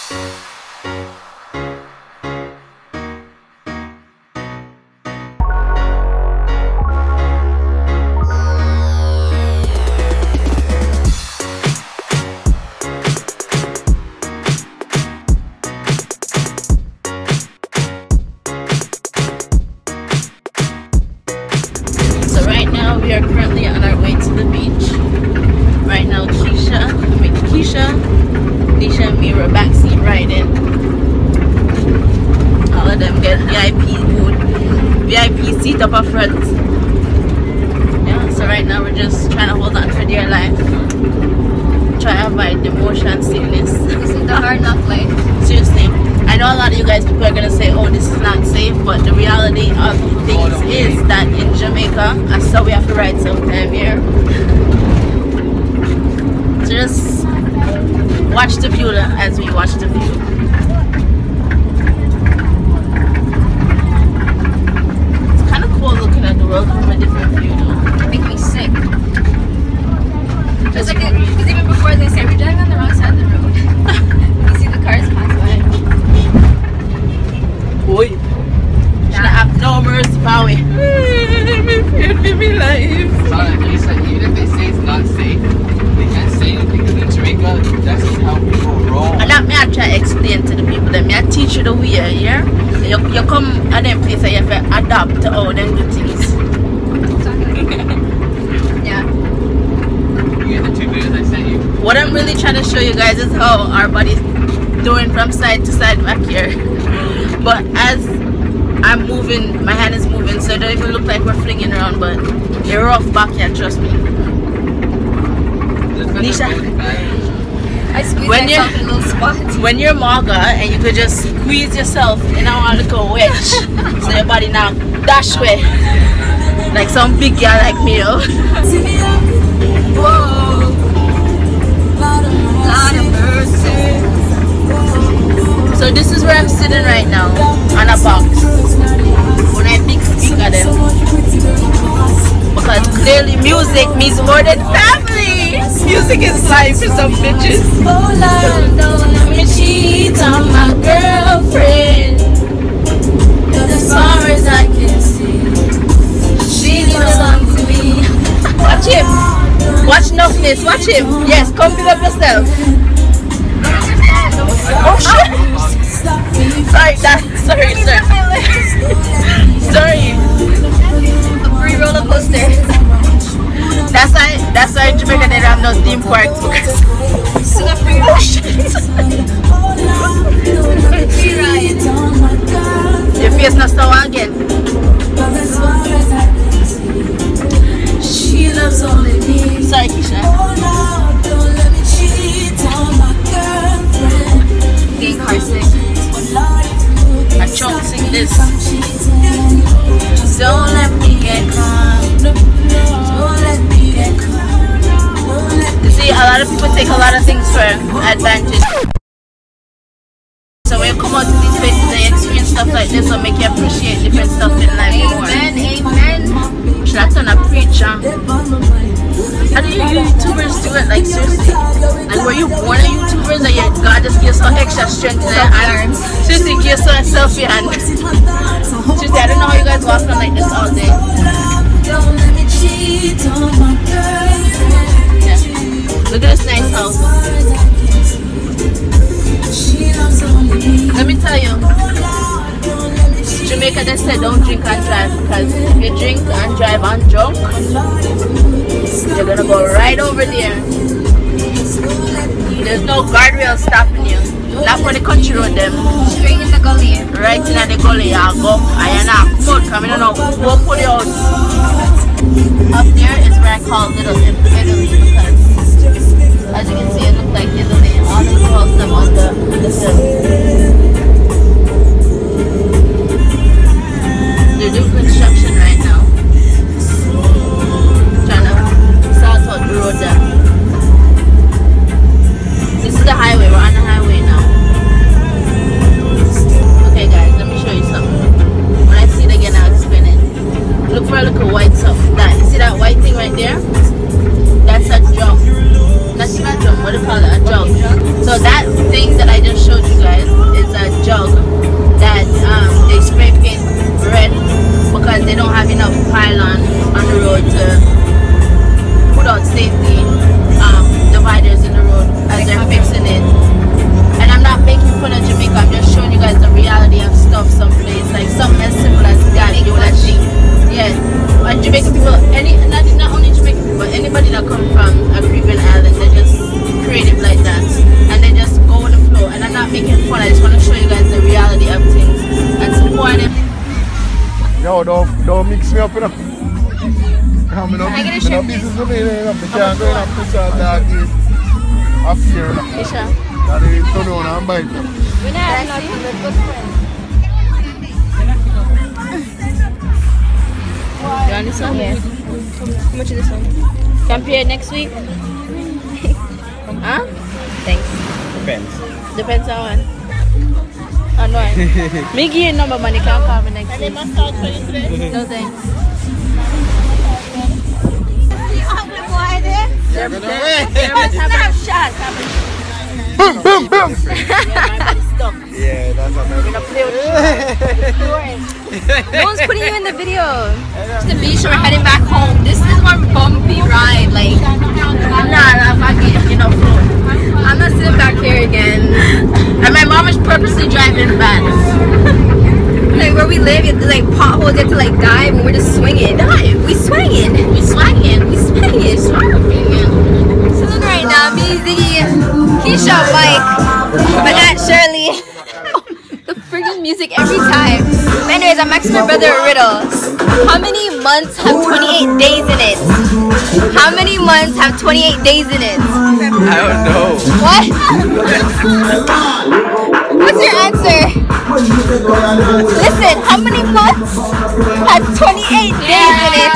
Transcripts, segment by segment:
We are currently on our way to the beach. Right now, Nisha and me were backseat riding. All of them get VIP seat up front. Yeah, so right now we're just trying to hold on for dear life. Try to avoid the motion sickness. This is the hard knock life. Seriously. I know a lot of you guys people are gonna say, oh, this is not safe, but the reality of things is that in Jamaica, and so we have to ride sometime here. So just watch the view as we watch the view. It's kind of cool looking at the world from a different view though. It makes me sick. Just like, because even before they say we're driving on the wrong side of the road. You see the cars pass by. Boy, should have no mercy for me. I'm afraid for my life. Even if they say it's not safe, they can't say anything because in Jamaica, that's just how people roll. And that me I try to explain to the people that me I teach you the way, yeah? You come at them place and you have to adapt to how them do things. Yeah. You get the 2 videos I sent you. What I'm really trying to show you guys is how our body's doing from side to side back here. But as I'm moving, my hand is moving, so it don't even look like we're flinging around, but you're rough back here, trust me. Nisha, I squeeze myself in a little spot. when you're maga and you could just squeeze yourself in a little wedge, so your body now dash way like some big guy like me. Oh. Whoa. Lord of mercy. So this is where I'm sitting right now, on a box, when I big speaker them. Because clearly music means more than family. Music is life for some bitches. Oh Lord, don't let me cheat on my girlfriend. But as far as I can see, she belongs to me. Watch him. Watch Nuffness. Watch him. Yes, come pick up yourself. Oh shit. Sorry, sorry. Sorry. A free roller coaster. That's why in Jamaica they don't have no theme parks. So the free Oh shit. free ride. Your face not so again. She loves only me. Sorry, Keisha. Don't let me cheat on my girlfriend. Getting car sick. I chunk sing this. Don't let me get caught. Don't let me get caught. You see, a lot of people take a lot of things for advantage. So when you come out to these places and you experience stuff like this, will make you appreciate different stuff in life more. Amen, amen. Should I turn a preacher? How do you YouTubers do it? Like seriously? Like were you born a YouTuber that your God just gives some extra strength in their hands? Seriously, give yourself a selfie hand. Seriously, I don't know how you guys walk around like this all day. Don't let me cheat on my girlfriend. Yeah. Look at this nice house. Let me tell you, Jamaica they said don't drink and drive, because if you drink and drive and drunk, you're gonna go right over there. There's no guardrail stopping you. Not for the country road them. Straight in the gully. Right in the gully, you go. I come out, come in and out. Go pull you out. Up there is where I call Little Italy, because as you can see it looks like Italy. All the little stuff on the hill. They're doing construction right now. Trying to sort out the road there. This is the highway. We're on the highway now. Okay guys, let me show you something. When I see it again, I'll explain it. Look for a little white stuff. You see that white thing right there? That's a drum. Not even a drum. What do you call it? A jug. So that thing, don't mix me up, you know. I'm in a business with me, you know. I can't go in and push out that game. I fear, you know. That they turn on and bite them. We're not good friends. You want this one? Yeah. How much is this one? Compare next week? Huh? Thanks. Depends on one. On one. Me give you a number, man. You can't call me next week. No thanks. Snapshot. Boom, boom, boom! Yeah, my body's stuck. Yeah, that's We're gonna play with No one's putting you in the video. the beach. We're heading back home. This is one bumpy ride. Like, nah, fucking, you know, I'm not sitting back here again. And my mom is purposely driving back. Like where we live, you have to like potholes, you have to like dive, and we're just swinging. Dive. We swinging. We swinging. We swinging. Swinging. So right now, me, Ziggy, Keisha, Mike, my Aunt Shirley. The friggin' music every time. But anyways, I'm asking my brother a riddle. How many months have 28 days in it? How many months have 28 days in it? I don't know. What? What's your answer? Listen, how many months have 28 days in it?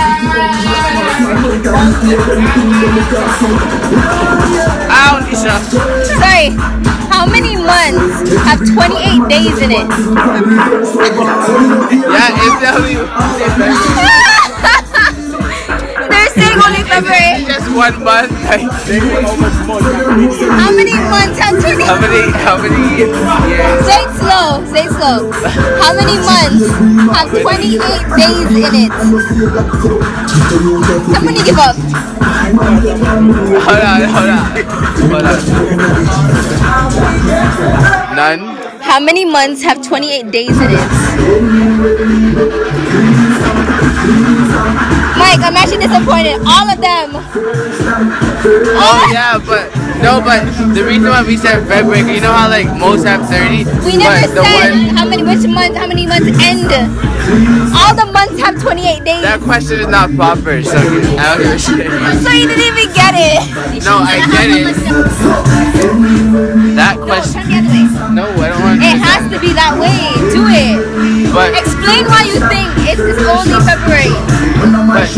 Ow, Lisa. Sorry, how many months have 28 days in it? Yeah, it's W. They're saying only February. Just 1 month. Like, How many months have 28? how many years? Say it slow, say it slow. How many months have 28 days in it? Somebody give up. Hold on. None. How many months have 28 days in it? Mike, I'm actually disappointed. All of them. Oh yeah, but the reason why we said February, you know how like most have 30? We never but said how many months end. All the months have 28 days. that question is not proper, so I don't give a shit. So you didn't even get it. No, I get it. That No, question. turn the other way. No, I don't want to. It has to be that way. Do it. But Explain why you think it's only February.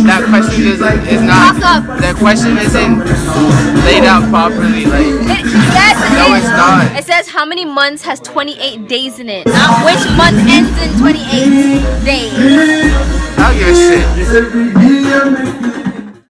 that question is not. Talk up. The question isn't laid out properly. Like Yes, it no, is. it's not. It says how many months has 28 days in it. Not which month ends in 28 days. I don't give a shit.